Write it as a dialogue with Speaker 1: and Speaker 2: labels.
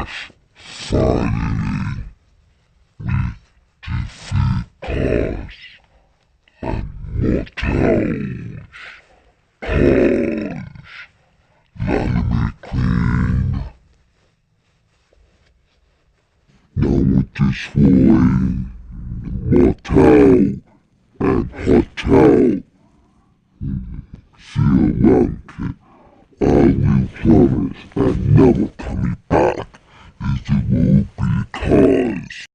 Speaker 1: Yes, finally, we defeat Paz and Mortals. Paz, Lanime Queen. Now we're destroying Mortal and Hotel. See you around, kid. I will flourish and never coming back. It will be cause.